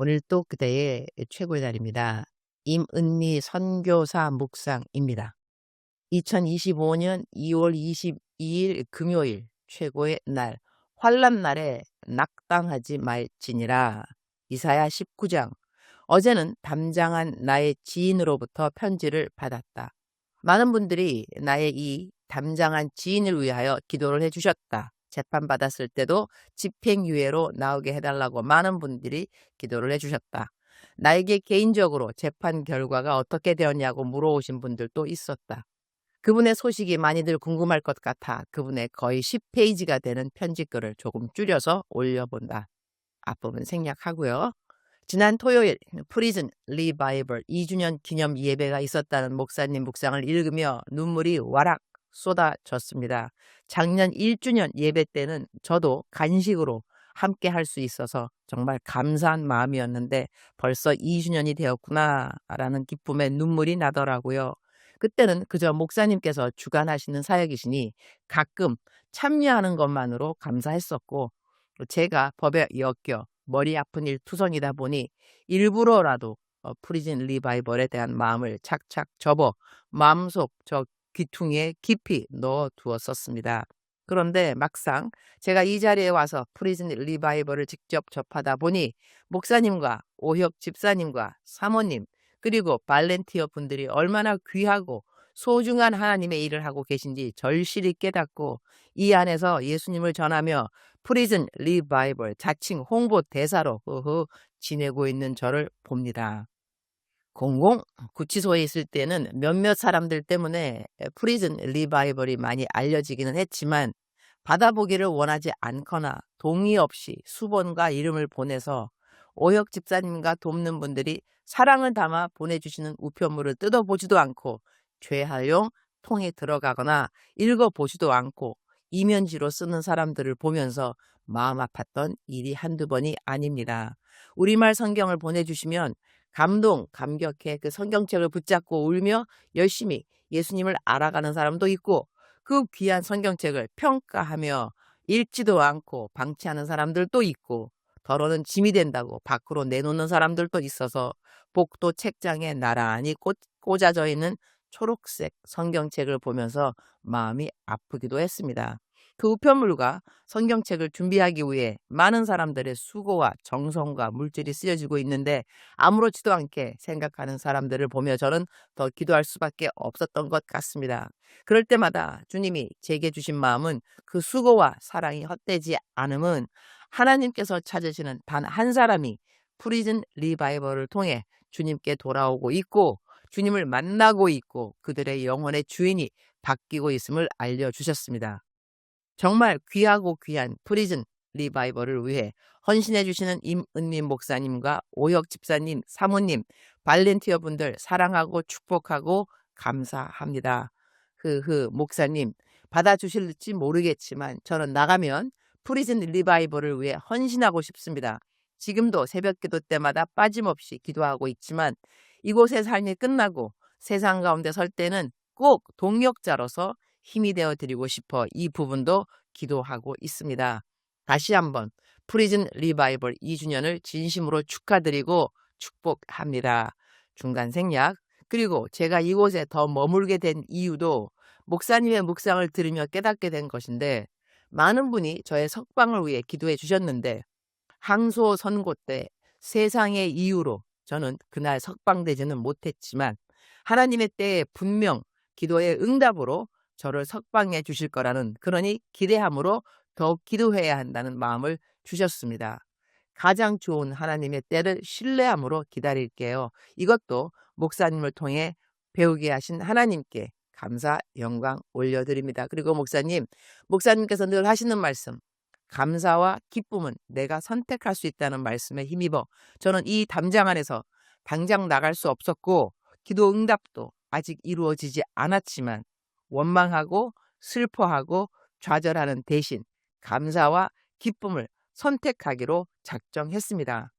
오늘 또 그대의 최고의 날입니다. 임은미 선교사 묵상입니다. 2025년 2월 22일 금요일 최고의 날, 환난 날에 낙당하지 말지니라. 이사야 19장. 어제는 담장한 나의 지인으로부터 편지를 받았다. 많은 분들이 나의 이 담장한 지인을 위하여 기도를 해주셨다. 재판받았을 때도 집행유예로 나오게 해달라고 많은 분들이 기도를 해주셨다. 나에게 개인적으로 재판 결과가 어떻게 되었냐고 물어오신 분들도 있었다. 그분의 소식이 많이들 궁금할 것 같아 그분의 거의 10페이지가 되는 편지글을 조금 줄여서 올려본다. 앞부분 생략하고요. 지난 토요일 프리즌 리바이벌 2주년 기념 예배가 있었다는 목사님 묵상을 읽으며 눈물이 와락 쏟아졌습니다. 작년 1주년 예배 때는 저도 간식으로 함께 할 수 있어서 정말 감사한 마음이었는데 벌써 2주년이 되었구나라는 기쁨에 눈물이 나더라고요. 그때는 그저 목사님께서 주관하시는 사역이시니 가끔 참여하는 것만으로 감사했었고, 제가 법에 엮여 머리 아픈 일 투성이다 보니 일부러라도 프리즌 리바이벌에 대한 마음을 착착 접어 마음속 저 귀퉁이에 깊이 넣어 두었었습니다. 그런데 막상 제가 이 자리에 와서 프리즌 리바이벌을 직접 접하다 보니 목사님과 오혁 집사님과 사모님 그리고 발렌티어 분들이 얼마나 귀하고 소중한 하나님의 일을 하고 계신지 절실히 깨닫고 이 안에서 예수님을 전하며 프리즌 리바이벌 자칭 홍보 대사로 지내고 있는 저를 봅니다. 공공 구치소에 있을 때는 몇몇 사람들 때문에 프리즌 리바이벌이 많이 알려지기는 했지만 받아보기를 원하지 않거나 동의 없이 수본과 이름을 보내서 오혁 집사님과 돕는 분들이 사랑을 담아 보내주시는 우편물을 뜯어보지도 않고 죄활용 통에 들어가거나 읽어보지도 않고 이면지로 쓰는 사람들을 보면서 마음 아팠던 일이 한두 번이 아닙니다. 우리말 성경을 보내주시면 감동, 감격해 그 성경책을 붙잡고 울며 열심히 예수님을 알아가는 사람도 있고 그 귀한 성경책을 평가하며 읽지도 않고 방치하는 사람들도 있고 더러는 짐이 된다고 밖으로 내놓는 사람들도 있어서 복도 책장에 나란히 꽂아져 있는 초록색 성경책을 보면서 마음이 아프기도 했습니다. 그 우편물과 성경책을 준비하기 위해 많은 사람들의 수고와 정성과 물질이 쓰여지고 있는데 아무렇지도 않게 생각하는 사람들을 보며 저는 더 기도할 수밖에 없었던 것 같습니다. 그럴 때마다 주님이 제게 주신 마음은 그 수고와 사랑이 헛되지 않음은 하나님께서 찾으시는 단 한 사람이 프리즌 리바이벌을 통해 주님께 돌아오고 있고 주님을 만나고 있고 그들의 영혼의 주인이 바뀌고 있음을 알려주셨습니다. 정말 귀하고 귀한 프리즌 리바이벌을 위해 헌신해 주시는 임은민 목사님과 오혁 집사님, 사모님, 발렌티어 분들 사랑하고 축복하고 감사합니다. 목사님 받아주실지 모르겠지만 저는 나가면 프리즌 리바이벌을 위해 헌신하고 싶습니다. 지금도 새벽기도 때마다 빠짐없이 기도하고 있지만 이곳의 삶이 끝나고 세상 가운데 설 때는 꼭 동역자로서 힘이 되어 드리고 싶어 이 부분도 기도하고 있습니다. 다시 한번 프리즌 리바이벌 2주년을 진심으로 축하드리고 축복합니다. 중간 생략. 그리고 제가 이곳에 더 머물게 된 이유도 목사님의 묵상을 들으며 깨닫게 된 것인데 많은 분이 저의 석방을 위해 기도해 주셨는데 항소 선고 때 세상의 이유로 저는 그날 석방되지는 못했지만 하나님의 때에 분명 기도의 응답으로 저를 석방해 주실 거라는 그러니 기대함으로 더욱 기도해야 한다는 마음을 주셨습니다. 가장 좋은 하나님의 때를 신뢰함으로 기다릴게요. 이것도 목사님을 통해 배우게 하신 하나님께 감사, 영광 올려드립니다. 그리고 목사님께서 늘 하시는 말씀, 감사와 기쁨은 내가 선택할 수 있다는 말씀에 힘입어 저는 이 담장 안에서 당장 나갈 수 없었고 기도 응답도 아직 이루어지지 않았지만 원망하고 슬퍼하고 좌절하는 대신 감사와 기쁨을 선택하기로 작정했습니다.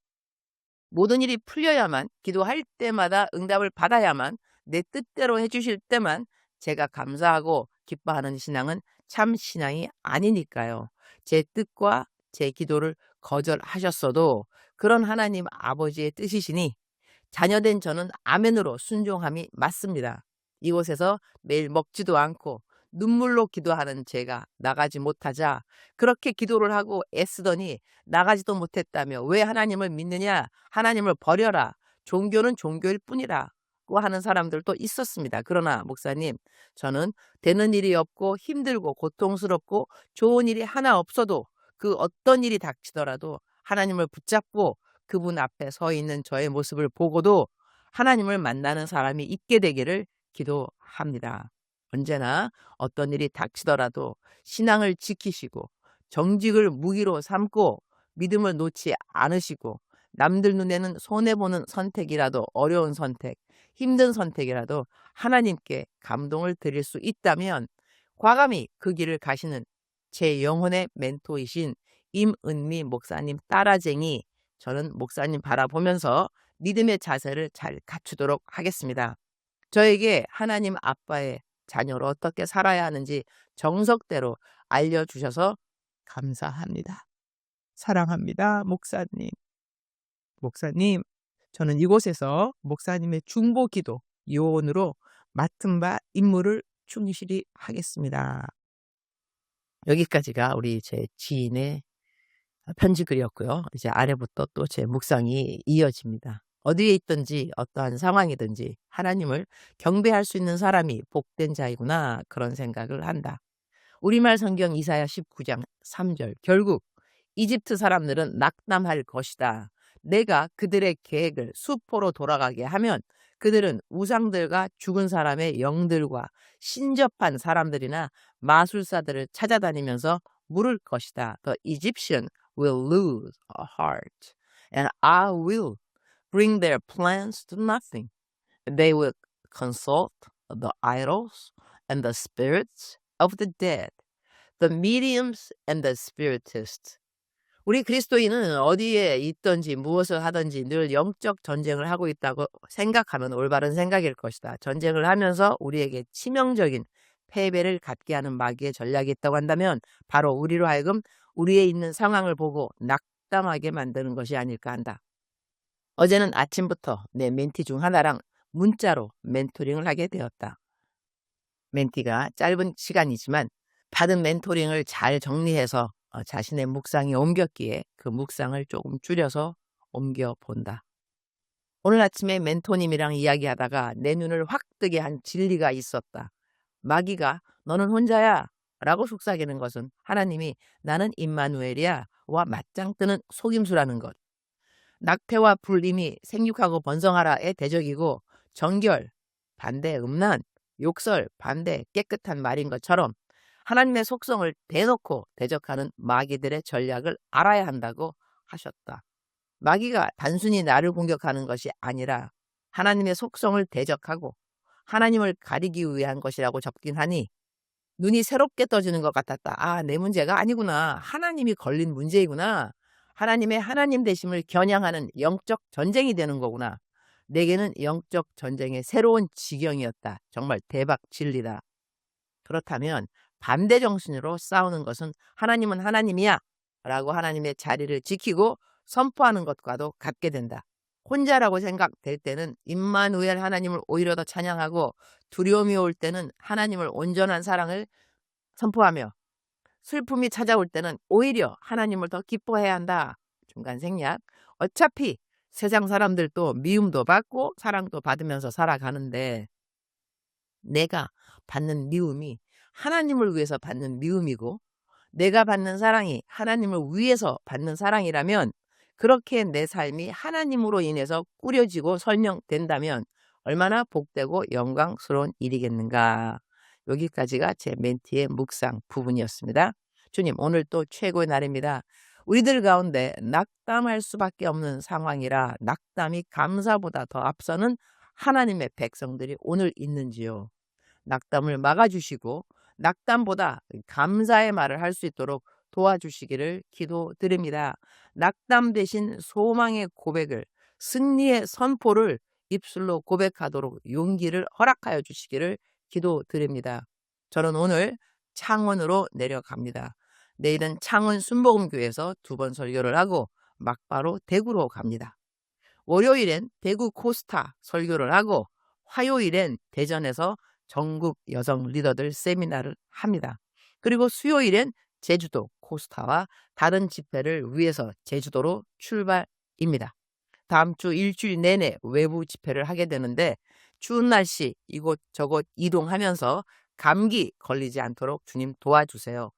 모든 일이 풀려야만 기도할 때마다 응답을 받아야만 내 뜻대로 해주실 때만 제가 감사하고 기뻐하는 신앙은 참 신앙이 아니니까요. 제 뜻과 제 기도를 거절하셨어도 그런 하나님 아버지의 뜻이시니 자녀된 저는 아멘으로 순종함이 맞습니다. 이곳에서 매일 먹지도 않고 눈물로 기도하는 제가 나가지 못하자 그렇게 기도를 하고 애쓰더니 나가지도 못했다며 왜 하나님을 믿느냐? 하나님을 버려라. 종교는 종교일 뿐이라. 고 하는 사람들도 있었습니다. 그러나 목사님, 저는 되는 일이 없고 힘들고 고통스럽고 좋은 일이 하나 없어도 그 어떤 일이 닥치더라도 하나님을 붙잡고 그분 앞에 서 있는 저의 모습을 보고도 하나님을 만나는 사람이 있게 되기를 기도합니다. 언제나 어떤 일이 닥치더라도 신앙을 지키시고 정직을 무기로 삼고 믿음을 놓지 않으시고 남들 눈에는 손해보는 선택이라도 어려운 선택, 힘든 선택이라도 하나님께 감동을 드릴 수 있다면 과감히 그 길을 가시는 제 영혼의 멘토이신 임은미 목사님 따라쟁이 저는 목사님 바라보면서 믿음의 자세를 잘 갖추도록 하겠습니다. 저에게 하나님 아빠의 자녀로 어떻게 살아야 하는지 정석대로 알려주셔서 감사합니다. 사랑합니다, 목사님. 목사님, 저는 이곳에서 목사님의 중보 기도 요원으로 맡은 바 임무를 충실히 하겠습니다. 여기까지가 우리 제 지인의 편지 글이었고요. 이제 아래부터 또 제 묵상이 이어집니다. 어디에 있든지 어떠한 상황이든지 하나님을 경배할 수 있는 사람이 복된 자이구나 그런 생각을 한다. 우리말 성경 이사야 19장 3절 결국 이집트 사람들은 낙담할 것이다. 내가 그들의 계획을 수포로 돌아가게 하면 그들은 우상들과 죽은 사람의 영들과 신접한 사람들이나 마술사들을 찾아다니면서 물을 것이다. The Egyptian will lose a heart, and I will bring their plans to nothing. They will consult the idols and the spirits of the dead, the mediums and the spiritists. 우리 그리스도인은 어디에 있든지 무엇을 하든지 늘 영적 전쟁을 하고 있다고 생각하면 올바른 생각일 것이다. 전쟁을 하면서 우리에게 치명적인 패배를 갖게 하는 마귀의 전략이 있다고 한다면 바로 우리로 하여금 우리의 있는 상황을 보고 낙담하게 만드는 것이 아닐까 한다. 어제는 아침부터 내 멘티 중 하나랑 문자로 멘토링을 하게 되었다. 멘티가 짧은 시간이지만 받은 멘토링을 잘 정리해서 자신의 묵상에 옮겼기에 그 묵상을 조금 줄여서 옮겨본다. 오늘 아침에 멘토님이랑 이야기하다가 내 눈을 확 뜨게 한 진리가 있었다. 마귀가 너는 혼자야 라고 속삭이는 것은 하나님이 나는 임마누엘이야 와 맞짱 뜨는 속임수라는 것. 낙태와 불임이 생육하고 번성하라의 대적이고 정결, 반대 음란, 욕설, 반대 깨끗한 말인 것처럼 하나님의 속성을 대놓고 대적하는 마귀들의 전략을 알아야 한다고 하셨다. 마귀가 단순히 나를 공격하는 것이 아니라 하나님의 속성을 대적하고 하나님을 가리기 위한 것이라고 적긴 하니 눈이 새롭게 떠지는 것 같았다. 아, 내 문제가 아니구나. 하나님이 걸린 문제이구나. 하나님의 하나님 되심을 겨냥하는 영적 전쟁이 되는 거구나. 내게는 영적 전쟁의 새로운 지경이었다. 정말 대박 진리다. 그렇다면 반대 정신으로 싸우는 것은 하나님은 하나님이야 라고 하나님의 자리를 지키고 선포하는 것과도 같게 된다. 혼자라고 생각될 때는 임마누엘 하나님을 오히려 더 찬양하고 두려움이 올 때는 하나님을 온전한 사랑을 선포하며 슬픔이 찾아올 때는 오히려 하나님을 더 기뻐해야 한다. 중간 생략. 어차피 세상 사람들도 미움도 받고 사랑도 받으면서 살아가는데 내가 받는 미움이 하나님을 위해서 받는 미움이고 내가 받는 사랑이 하나님을 위해서 받는 사랑이라면 그렇게 내 삶이 하나님으로 인해서 꾸려지고 설명된다면 얼마나 복되고 영광스러운 일이겠는가. 여기까지가 제 멘티의 묵상 부분이었습니다. 주님, 오늘 또 최고의 날입니다. 우리들 가운데 낙담할 수밖에 없는 상황이라 낙담이 감사보다 더 앞서는 하나님의 백성들이 오늘 있는지요. 낙담을 막아주시고 낙담보다 감사의 말을 할 수 있도록 도와주시기를 기도드립니다. 낙담 대신 소망의 고백을, 승리의 선포를 입술로 고백하도록 용기를 허락하여 주시기를 기도드립니다. 저는 오늘 창원으로 내려갑니다. 내일은 창원 순복음교회에서 2번 설교를 하고 막바로 대구로 갑니다. 월요일엔 대구 코스타 설교를 하고 화요일엔 대전에서 전국 여성 리더들 세미나를 합니다. 그리고 수요일엔 제주도 코스타와 다른 집회를 위해서 제주도로 출발입니다. 다음 주 일주일 내내 외부 집회를 하게 되는데 추운 날씨 이곳저곳 이동하면서 감기 걸리지 않도록 주님 도와주세요.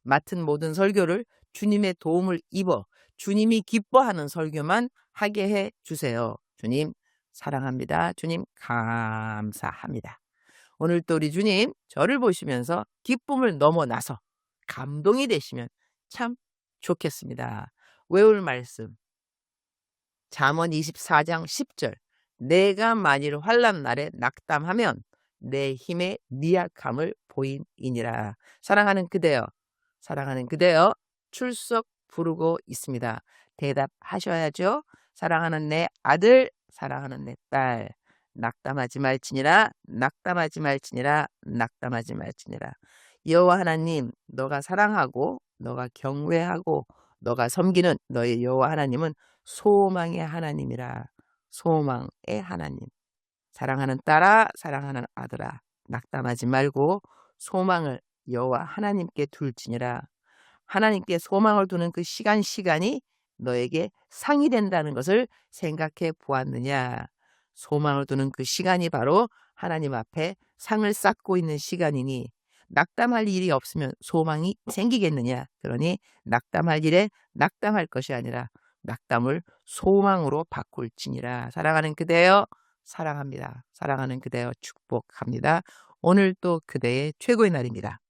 맡은 모든 설교를 주님의 도움을 입어 주님이 기뻐하는 설교만 하게 해 주세요. 주님 사랑합니다. 주님 감사합니다. 오늘 또 우리 주님 저를 보시면서 기쁨을 넘어나서 감동이 되시면 참 좋겠습니다. 외울 말씀 잠언 24장 10절 내가 만일 환난 날에 낙담하면 내 힘의 미약함을 보이니라. 사랑하는 그대여 출석 부르고 있습니다. 대답하셔야죠. 사랑하는 내 아들, 사랑하는 내 딸, 낙담하지 말지니라, 낙담하지 말지니라, 낙담하지 말지니라. 여호와 하나님, 너가 사랑하고 너가 경외하고 너가 섬기는 너의 여호와 하나님은 소망의 하나님이라. 소망의 하나님. 사랑하는 딸아, 사랑하는 아들아, 낙담하지 말고 소망을 여호와 하나님께 둘지니라. 하나님께 소망을 두는 그 시간이 너에게 상이 된다는 것을 생각해 보았느냐. 소망을 두는 그 시간이 바로 하나님 앞에 상을 쌓고 있는 시간이니 낙담할 일이 없으면 소망이 생기겠느냐. 그러니 낙담할 일에 낙담할 것이 아니라 낙담을 소망으로 바꿀지니라. 사랑하는 그대여 사랑합니다. 사랑하는 그대여 축복합니다. 오늘 또 그대의 최고의 날입니다.